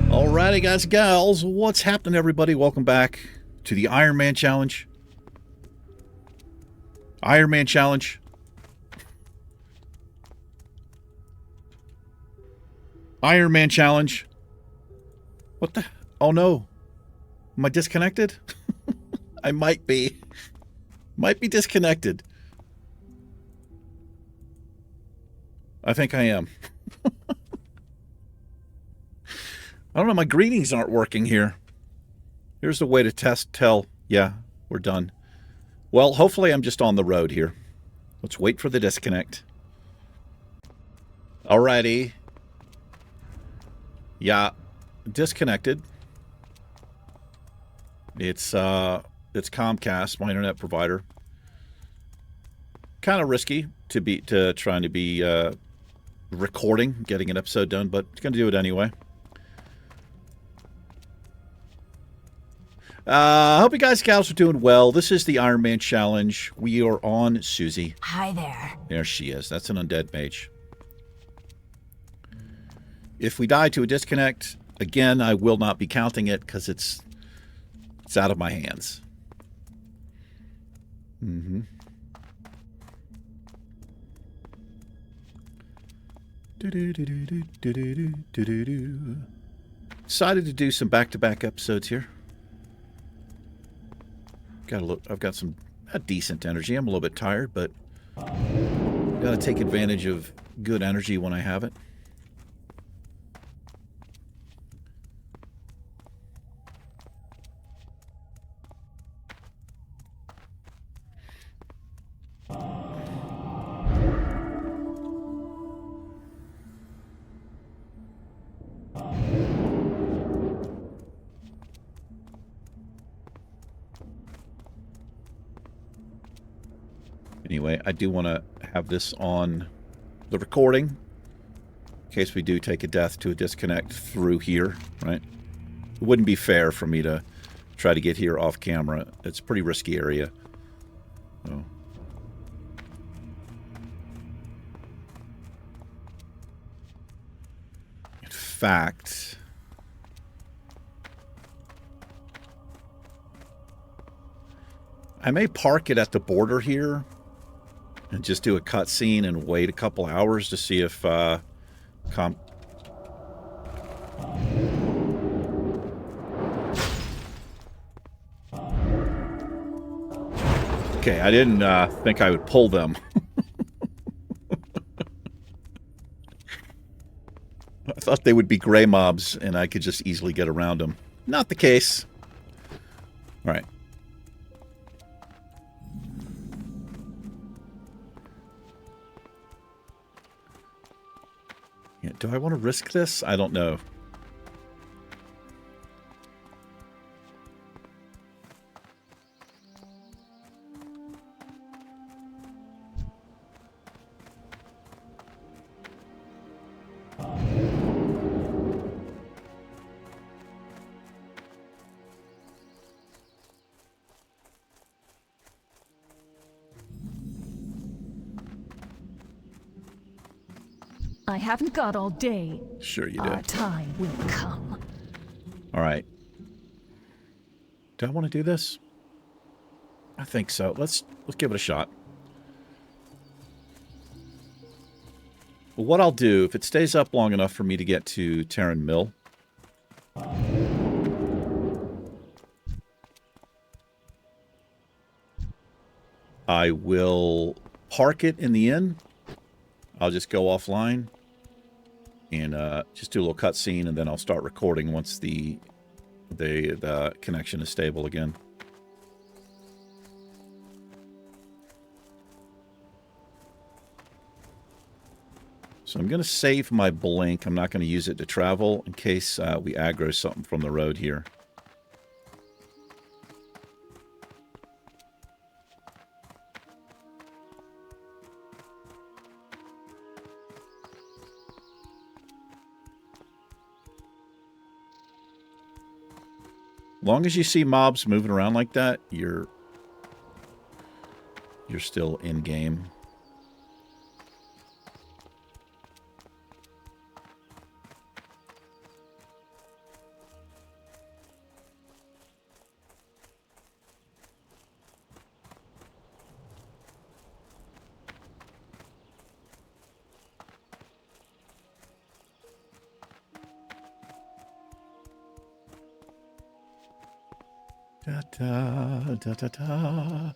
Alrighty, guys and gals, what's happening, everybody? Welcome back to the Iron Man Challenge. Iron Man Challenge. Iron Man Challenge. What the? Oh no. Am I disconnected? I might be. Might be disconnected. I think I am. I don't know, my greetings aren't working here. Here's the way to tell. Yeah, we're done. Well, hopefully I'm just on the road here. Let's wait for the disconnect. Alrighty. Yeah, disconnected. It's Comcast, my internet provider. Kind of risky to trying to be recording, getting an episode done, but it's going to do it anyway. I hope you guys, gals, are doing well. This is the Iron Man Challenge. We are on Susie. Hi there. There she is. That's an Undead Mage. If we die to a disconnect, again, I will not be counting it because it's out of my hands. Decided to do some back-to-back episodes here. I've got some decent energy. I'm a little bit tired, but got to take advantage of good energy when I have it. Anyway, I do want to have this on the recording in case we do take a death to a disconnect through here, right? It wouldn't be fair for me to try to get here off camera. It's a pretty risky area. So. In fact, I may park it at the border here and just do a cutscene and wait a couple hours to see if Okay, I didn't think I would pull them. I thought they would be gray mobs and I could just easily get around them. Not the case. All right. Do I want to risk this? I don't know. I haven't got all day. Sure you do. Our time will come. All right. Do I want to do this? I think so. Let's give it a shot. Well, what I'll do, if it stays up long enough for me to get to Tauren Mill, I will park it in the inn. I'll just go offline and just do a little cutscene, and then I'll start recording once the connection is stable again. So I'm going to save my blink. I'm not going to use it to travel in case we aggro something from the road here. Long as you see mobs moving around like that, you're still in game. Da, da, da, da, da.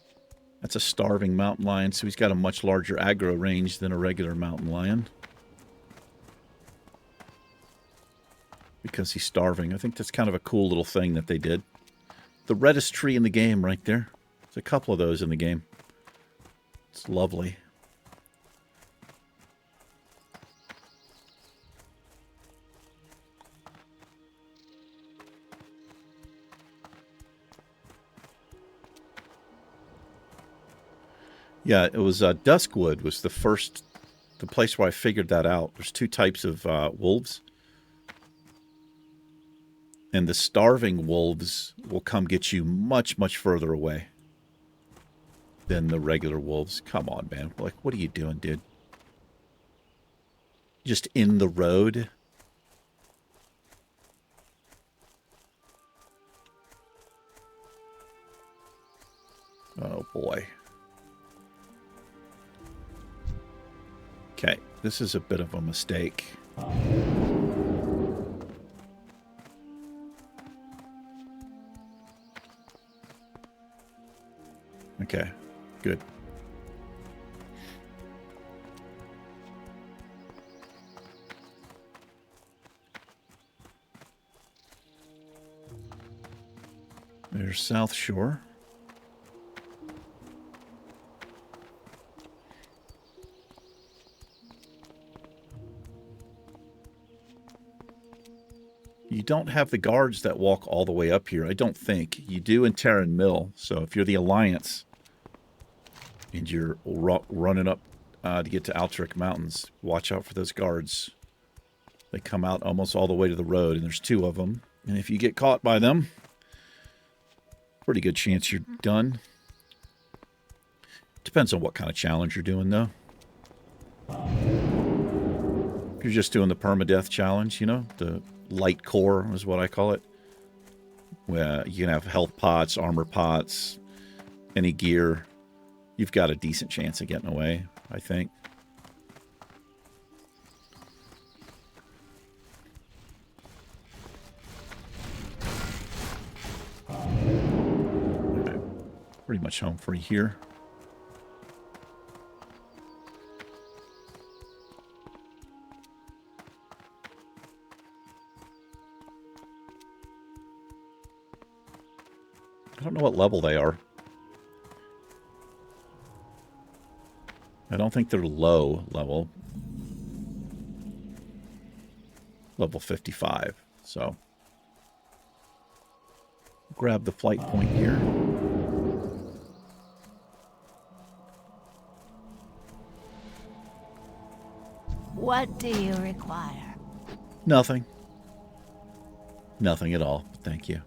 That's a starving mountain lion, so he's got a much larger aggro range than a regular mountain lion. Because he's starving. I think that's kind of a cool little thing that they did. The reddest tree in the game right there. There's a couple of those in the game. It's lovely. Yeah, it was Duskwood was the place where I figured that out. There's two types of wolves. And the starving wolves will come get you much, much further away than the regular wolves. Come on, man. Like, what are you doing, dude? Just in the road? Oh, boy. Okay, this is a bit of a mistake. Okay, good. There's South Shore. You don't have the guards that walk all the way up here, I don't think. You do in Tauren Mill, so if you're the Alliance and you're running up to get to Altric Mountains, watch out for those guards. They come out almost all the way to the road, and there's two of them. And if you get caught by them, pretty good chance you're done. Depends on what kind of challenge you're doing, though. If you're just doing the permadeath challenge, you know, the light core is what I call it. Where you can have health pots, armor pots, any gear. You've got a decent chance of getting away, I think. Okay. Pretty much home free here. I don't know what level they are. I don't think they're low level. Level 55. So, grab the flight point here. What do you require? Nothing. Nothing at all. Thank you.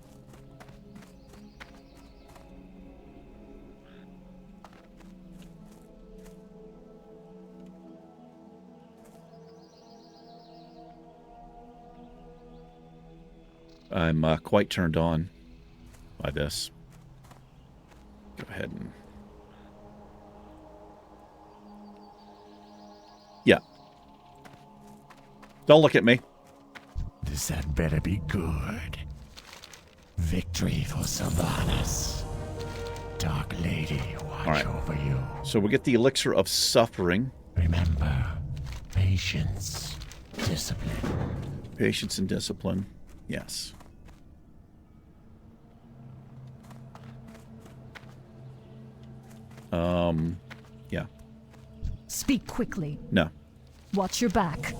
I'm quite turned on by this. Go ahead and... Yeah. Don't look at me. This had better be good. Victory for Sylvanas. Dark Lady, watch over you. So we get the Elixir of Suffering. Remember, patience, discipline. Patience and discipline. Yes. Yeah. Speak quickly. No. Watch your back.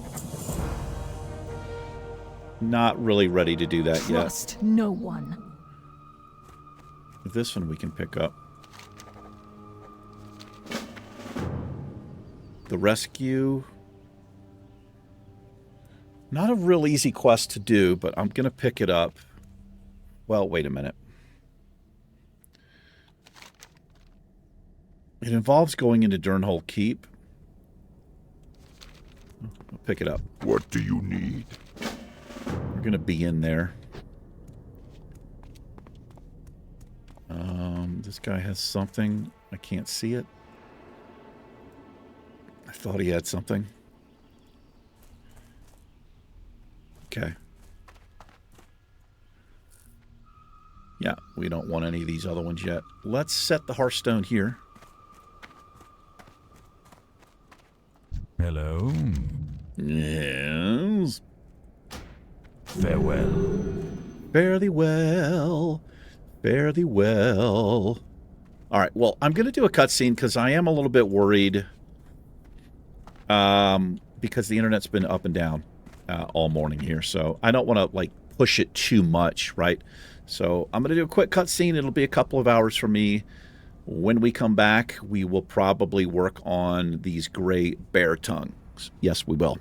Not really ready to do that yet. Trust no one. This one we can pick up. The rescue. Not a real easy quest to do, but I'm going to pick it up. Well, wait a minute. It involves going into Durnhole Keep. I'll pick it up. What do you need? We're going to be in there. This guy has something. I can't see it. I thought he had something. Okay. Yeah, we don't want any of these other ones yet. Let's set the Hearthstone here. Hello. Yes. Farewell. Fare thee well. Fare thee well. All right, well, I'm going to do a cutscene because I am a little bit worried because the internet's been up and down all morning here. So I don't want to, like, push it too much, right? So I'm going to do a quick cutscene. It'll be a couple of hours for me. When we come back, we will probably work on these gray bear tongues. Yes, we will.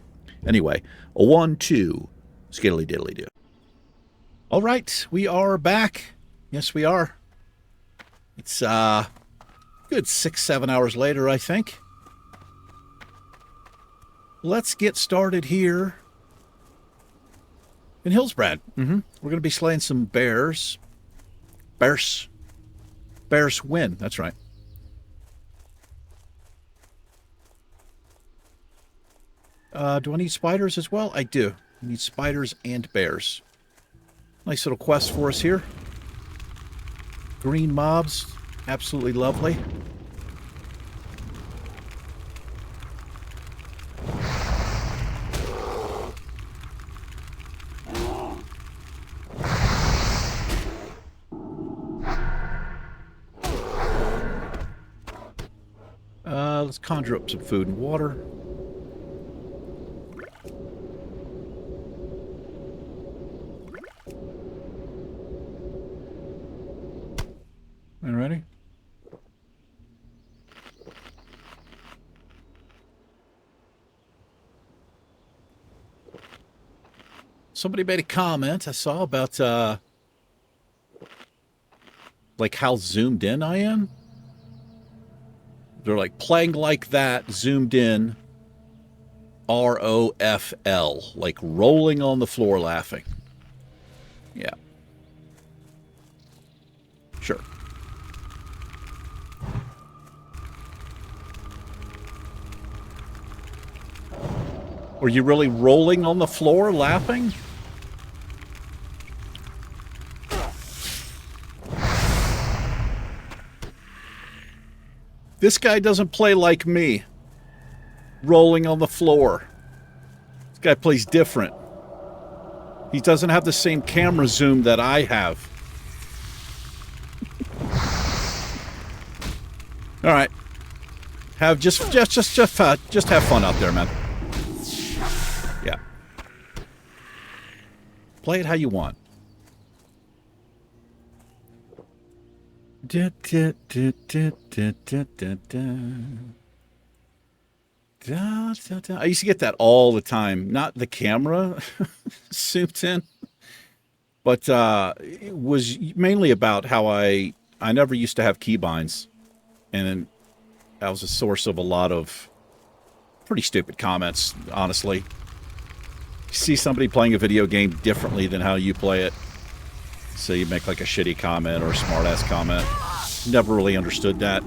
Anyway, a 1, 2, skiddly diddly do. All right, we are back. Yes, we are. It's good 6-7 hours later, I think. Let's get started here in Hillsbrad. We're going to be slaying some bears. Bears win. That's right. Do I need spiders as well? I do. I need spiders and bears. Nice little quest for us here. Green mobs. Absolutely lovely. Let's conjure up some food and water. All ready? Somebody made a comment I saw about like how zoomed in I am. They're like playing like that, zoomed in, ROFL, like rolling on the floor laughing. Yeah. Sure. Were you really rolling on the floor laughing? This guy doesn't play like me. Rolling on the floor. This guy plays different. He doesn't have the same camera zoom that I have. All right. Just have fun out there, man. Yeah. Play it how you want. I used to get that all the time. Not the camera zoomed in, but it was mainly about how I never used to have keybinds, and that was a source of a lot of pretty stupid comments, honestly. You see somebody playing a video game differently than how you play it, so you make like a shitty comment or a smart-ass comment. Never really understood that.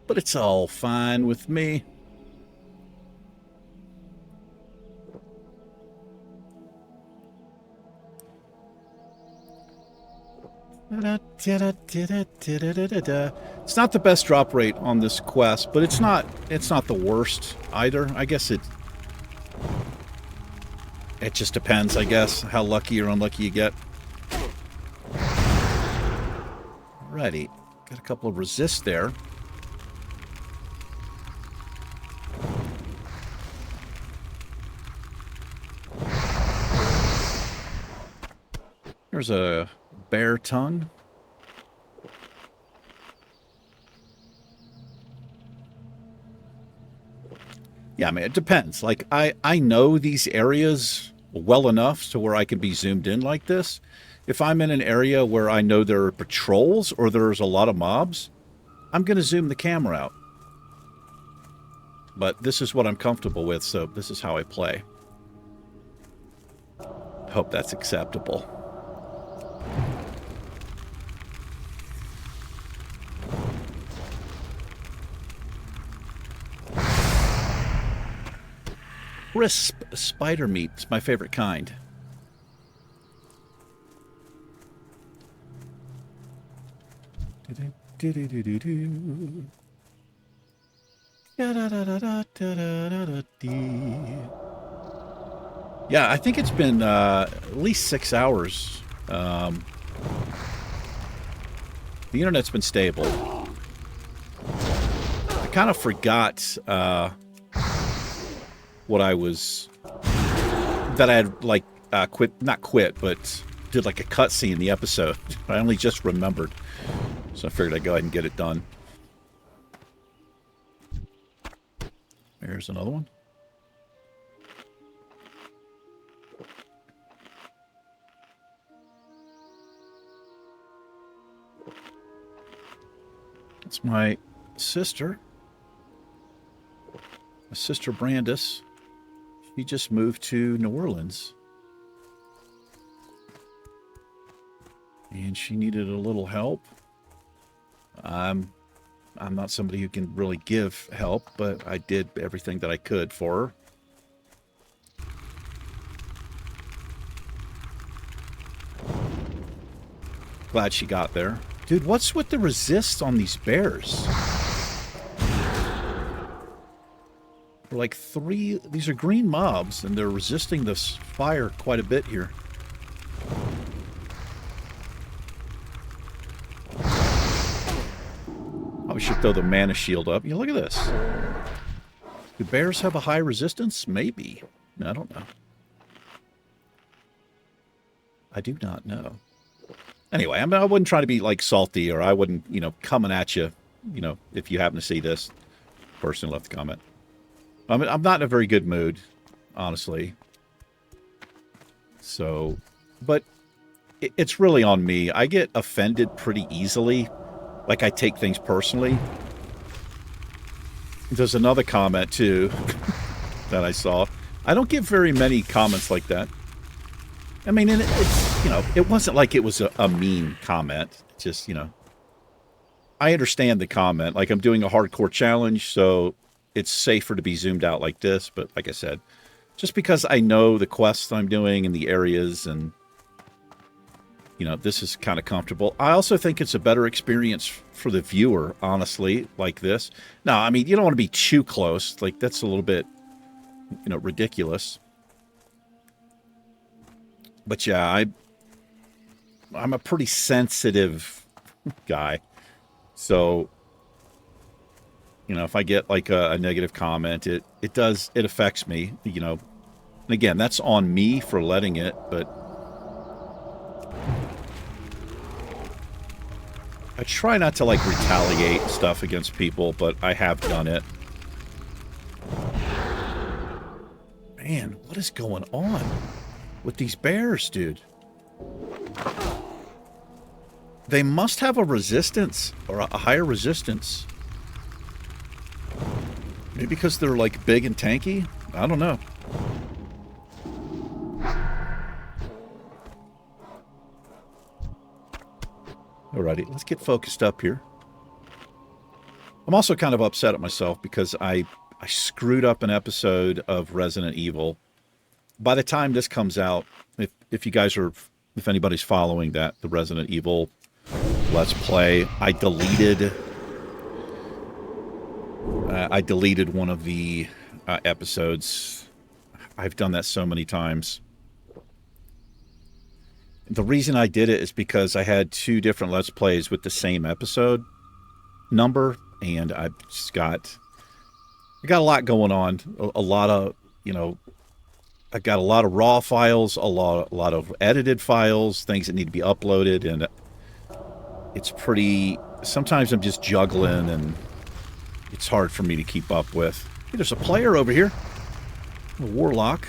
But it's all fine with me. It's not the best drop rate on this quest, but it's not the worst either. I guess it just depends, I guess, how lucky or unlucky you get. Righty. Got a couple of resists there. There's a bear tongue. Yeah, I mean, it depends. Like, I know these areas well enough to where I can be zoomed in like this. If I'm in an area where I know there are patrols or there's a lot of mobs, I'm going to zoom the camera out. But this is what I'm comfortable with, so this is how I play. Hope that's acceptable. Crisp spider meat is my favorite kind. Yeah, I think it's been at least 6 hours. The internet's been stable. I kind of forgot what I was... that I had, like, not quit, but did, like, a cutscene in the episode. I only just remembered. So I figured I'd go ahead and get it done. There's another one. It's my sister. My sister Brandis. She just moved to New Orleans. And she needed a little help. I'm not somebody who can really give help, but I did everything that I could for her. Glad she got there. Dude, what's with the resist on these bears? Like these are green mobs, and they're resisting this fire quite a bit here. We should throw the mana shield up. You look at this. Do bears have a high resistance? Maybe. I don't know. I do not know. Anyway, I mean, I wouldn't try to be, like, salty, or I wouldn't, coming at you, if you happen to see this. Person left the comment. I mean, I'm not in a very good mood, honestly. So, but it's really on me. I get offended pretty easily. Like, I take things personally. There's another comment, too, that I saw. I don't get very many comments like that. I mean, and it's, it wasn't like it was a mean comment. It's just, I understand the comment. Like, I'm doing a hardcore challenge, so it's safer to be zoomed out like this. But like I said, just because I know the quests I'm doing and the areas and... this is kind of comfortable. I also think it's a better experience for the viewer, honestly, like this. Now, I mean, you don't want to be too close. Like, that's a little bit, ridiculous. But yeah, I'm a pretty sensitive guy. So, if I get, like, a negative comment, it affects me, And again, that's on me for letting it, but... I try not to, like, retaliate stuff against people, but I have done it. Man, what is going on with these bears, dude? They must have a resistance, or a higher resistance. Maybe because they're, like, big and tanky? I don't know. Alrighty, let's get focused up here. I'm also kind of upset at myself because I screwed up an episode of Resident Evil. By the time this comes out, if you guys are, if anybody's following that, the Resident Evil Let's Play, I deleted one of the episodes. I've done that so many times. The reason I did it is because I had 2 different Let's Plays with the same episode. number, and I got a lot going on. A lot of, you know, I got a lot of raw files, a lot of edited files, things that need to be uploaded, and it's pretty. Sometimes I'm just juggling, and it's hard for me to keep up with. Hey, there's a player over here, a warlock.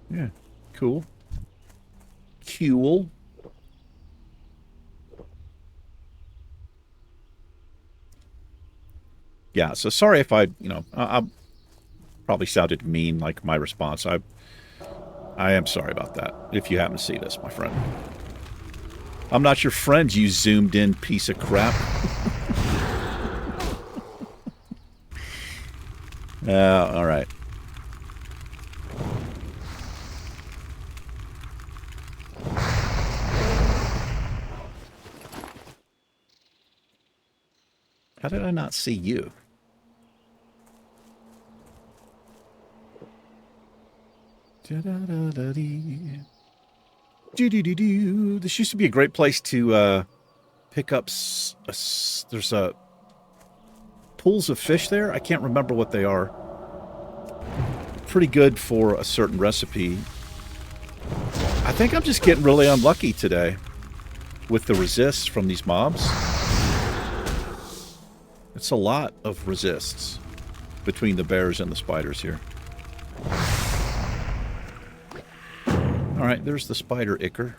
Yeah, cool. Cool. Yeah, so sorry if I probably sounded mean, like my response. I am sorry about that, if you happen to see this, my friend. I'm not your friend, you zoomed-in piece of crap. All right. How did I not see you? This used to be a great place to pick up. There's pools of fish there. I can't remember what they are. Pretty good for a certain recipe. I think I'm just getting really unlucky today with the resists from these mobs. It's a lot of resists between the bears and the spiders here. Alright, there's the spider ichor.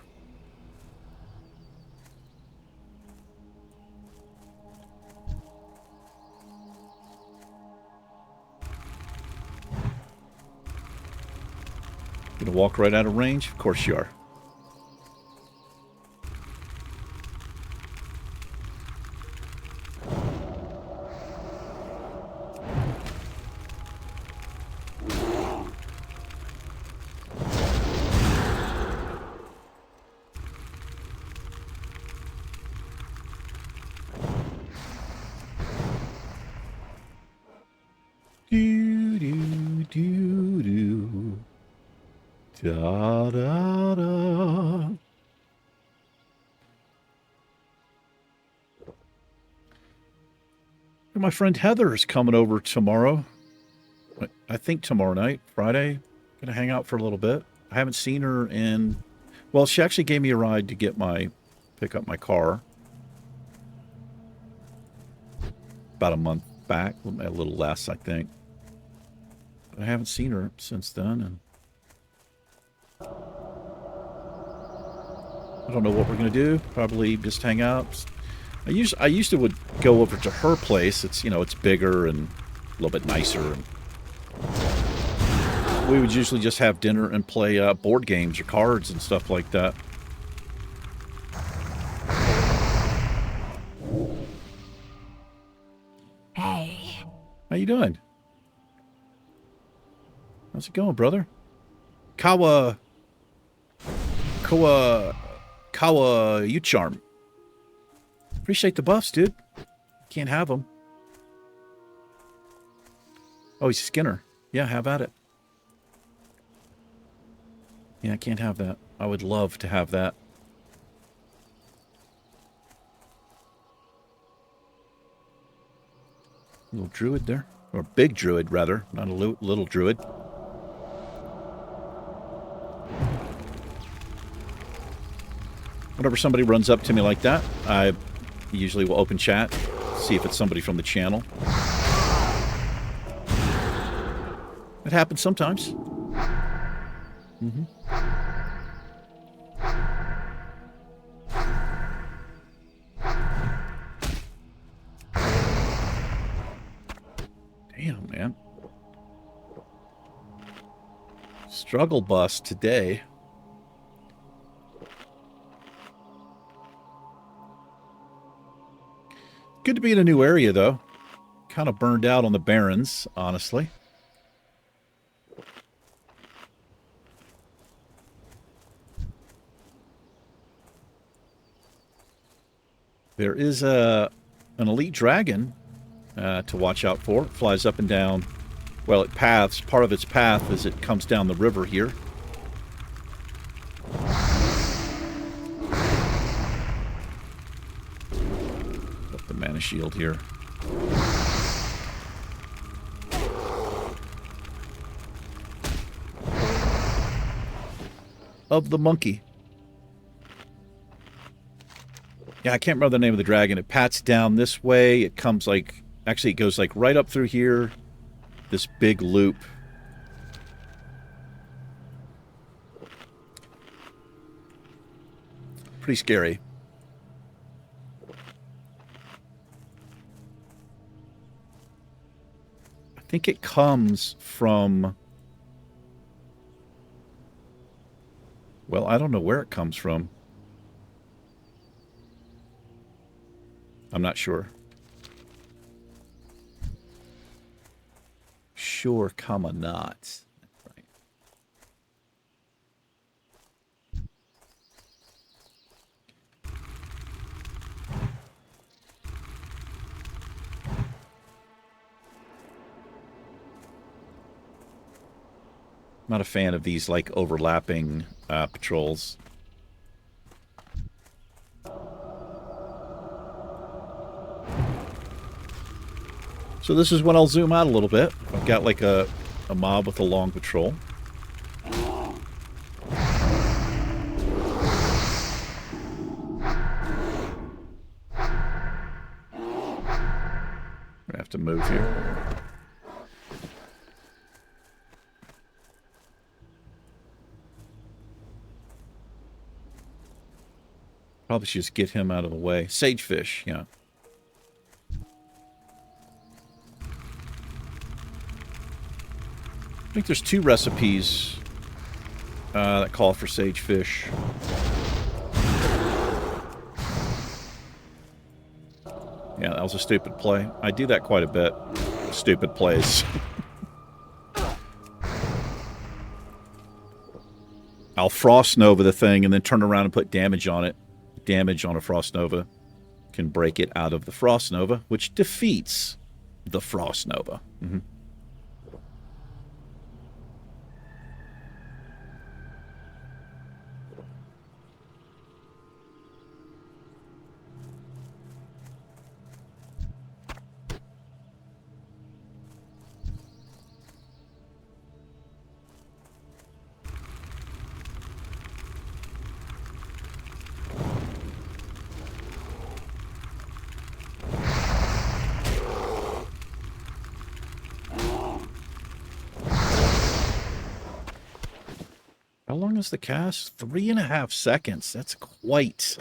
Gonna walk right out of range? Of course you are. Da, da, da. My friend Heather is coming over tomorrow. I think tomorrow night, Friday. Gonna hang out for a little bit. I haven't seen her in... Well, she actually gave me a ride to pick up my car. About a month back. A little less, I think. But I haven't seen her since then, and... I don't know what we're going to do. Probably just hang out. I used to would go over to her place. It's, you know, it's bigger and a little bit nicer. And we would usually just have dinner and play board games or cards and stuff like that. Hey. How you doing? How's it going, brother? Kawa, you charm. Appreciate the buffs, dude. Can't have them. Oh, he's a Skinner. Yeah, have at it. Yeah, I can't have that. I would love to have that. Little druid there. Or big druid, rather. Not a little druid. Whenever somebody runs up to me like that, I usually will open chat, see if it's somebody from the channel. It happens sometimes. Mm-hmm. Damn, man. Struggle bus today. Good to be in a new area, though. Kind of burned out on the Barrens, honestly. There is an elite dragon to watch out for. It flies up and down. Well, it paths. Part of its path as it comes down the river here. shield here. Of the monkey. Yeah, I can't remember the name of the dragon. It pats down this way. It comes like... Actually, it goes like right up through here. This big loop. Pretty scary. I think it comes from... Well, I don't know where it comes from. I'm not sure. Sure, comma not. Right. Not a fan of these like overlapping patrols. So this is when I'll zoom out a little bit. I've got like a mob with a long patrol. I have to move here. Probably should just get him out of the way. Sagefish, yeah. I think there's 2 recipes that call for sagefish. Yeah, that was a stupid play. I do that quite a bit. Stupid plays. I'll Frost Nova the thing and then turn around and put damage on it. Damage on a Frost Nova can break it out of the Frost Nova, which defeats the Frost Nova. Mm-hmm. How long is the cast? 3.5 seconds. That's quite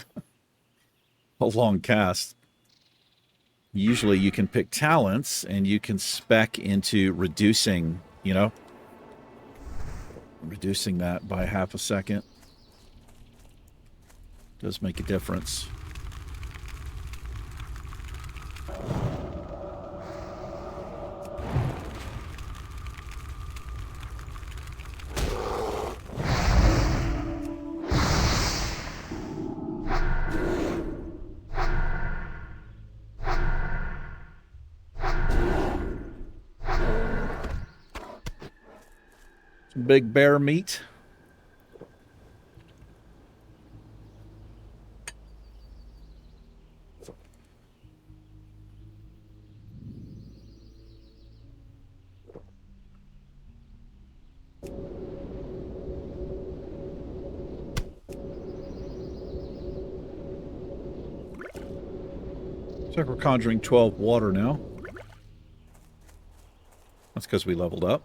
a long cast. Usually you can pick talents and you can spec into reducing, you know, reducing that by 1/2 second. Does make a difference. Some big bear meat. Looks like we're conjuring 12 water now. That's because we leveled up.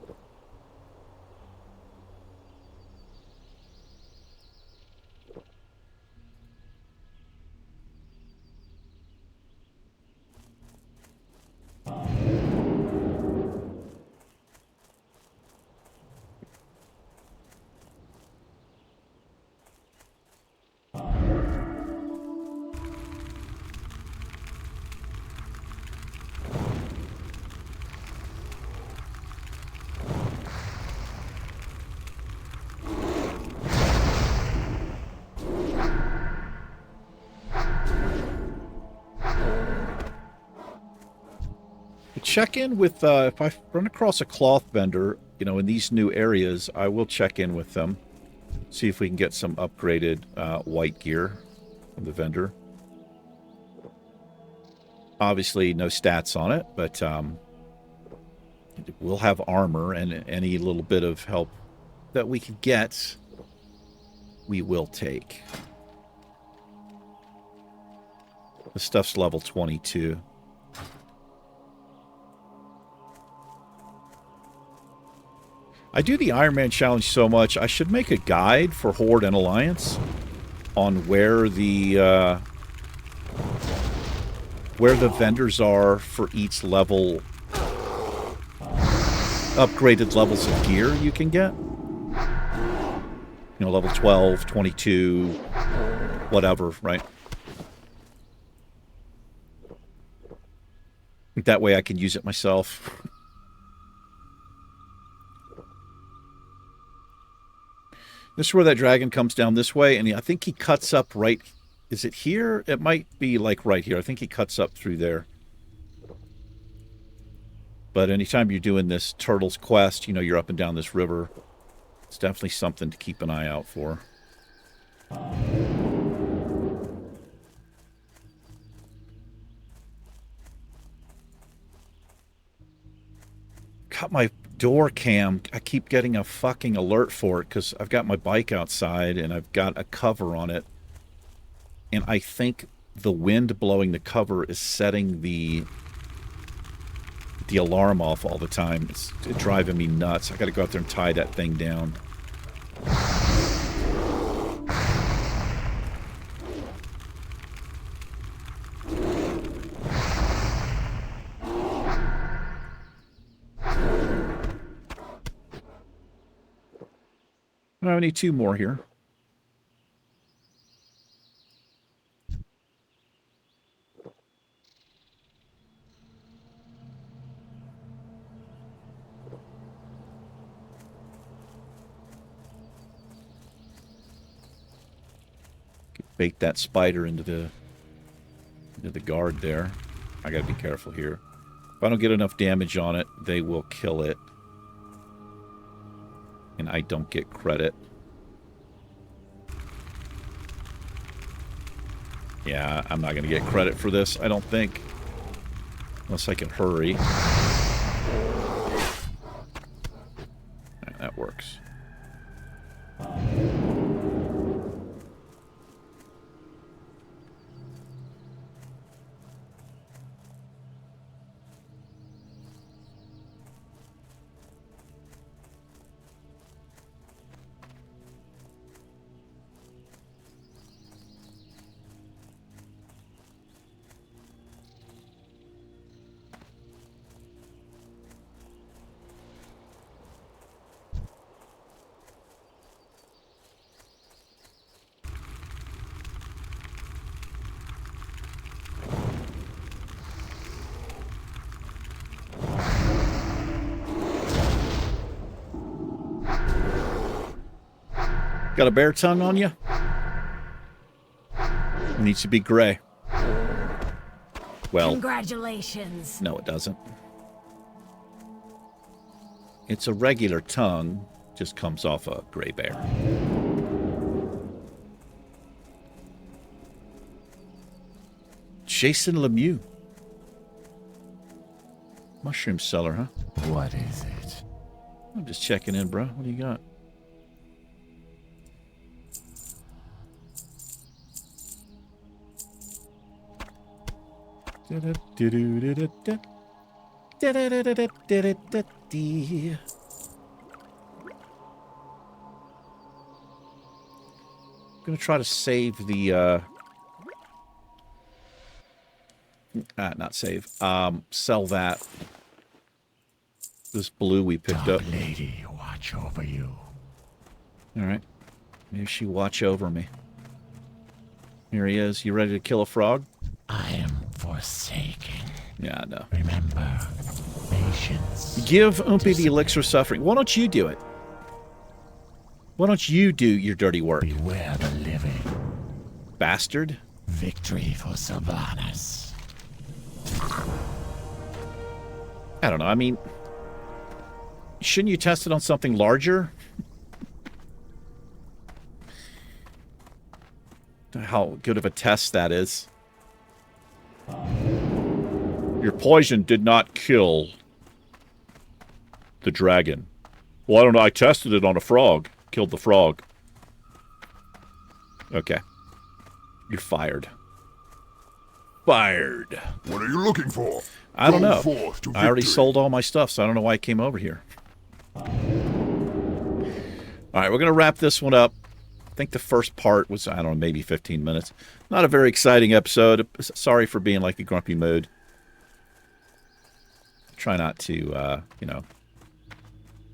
Check in with, if I run across a cloth vendor, you know, in these new areas, I will check in with them. See if we can get some upgraded white gear from the vendor. Obviously, no stats on it, but we'll have armor, and any little bit of help that we can get, we will take. The stuff's level 22. I do the Ironman challenge so much, I should make a guide for Horde and Alliance on where the vendors are for each level, upgraded levels of gear you can get. You know, level 12, 22, whatever, right? That way I can use it myself. This is where that dragon comes down this way, and I think he cuts up right... Is it here? It might be, like, right here. I think he cuts up through there. But anytime you're doing this Turtles quest, you know, you're up and down this river. It's definitely something to keep an eye out for. Got my door cam. I keep getting a fucking alert for it because I've got my bike outside and I've got a cover on it. And I think the wind blowing the cover is setting the alarm off all the time. It's driving me nuts. I got to go out there and tie that thing down. I need 2 more here. Bait that spider into the guard there. I gotta be careful here. If I don't get enough damage on it, they will kill it. And I don't get credit. Yeah, I'm not gonna get credit for this, I don't think. Unless I can hurry. Right, that works. Got a bear tongue on you? It needs to be gray. Well, Congratulations. no, it doesn't. It's a regular tongue, just comes off a gray bear. Jason Lemieux. Mushroom seller, huh? What is it? I'm just checking in, bro. What do you got? Gonna try to save the not save. Sell that. This blue we picked up. Lady, watch over you. All right. Maybe she watch over me. Here he is. You ready to kill a frog? I am forsaken. Yeah, I know. Remember, patience. Give Oompy the elixir of suffering. Why don't you do it? Why don't you do your dirty work? Beware the living. Bastard. Victory for Sylvanas. I don't know. I mean, shouldn't you test it on something larger? How good of a test that is. Your poison did not kill the dragon. Well, I don't know. I tested it on a frog. Killed the frog. Okay. You're fired. Fired. What are you looking for? I don't know. Forth to I already victory. sold all my stuff, so I don't know why I came over here. All right, we're going to wrap this one up. I think the first part was, I don't know, maybe 15 minutes. Not a very exciting episode. Sorry for being like a grumpy mood. Try not to, you know,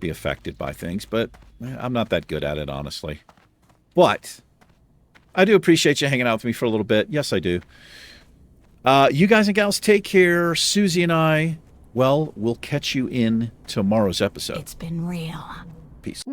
be affected by things, but I'm not that good at it, honestly. But I do appreciate you hanging out with me for a little bit. Yes, I do. You guys and gals, take care. Susie and I, well, we'll catch you in tomorrow's episode. It's been real. Peace.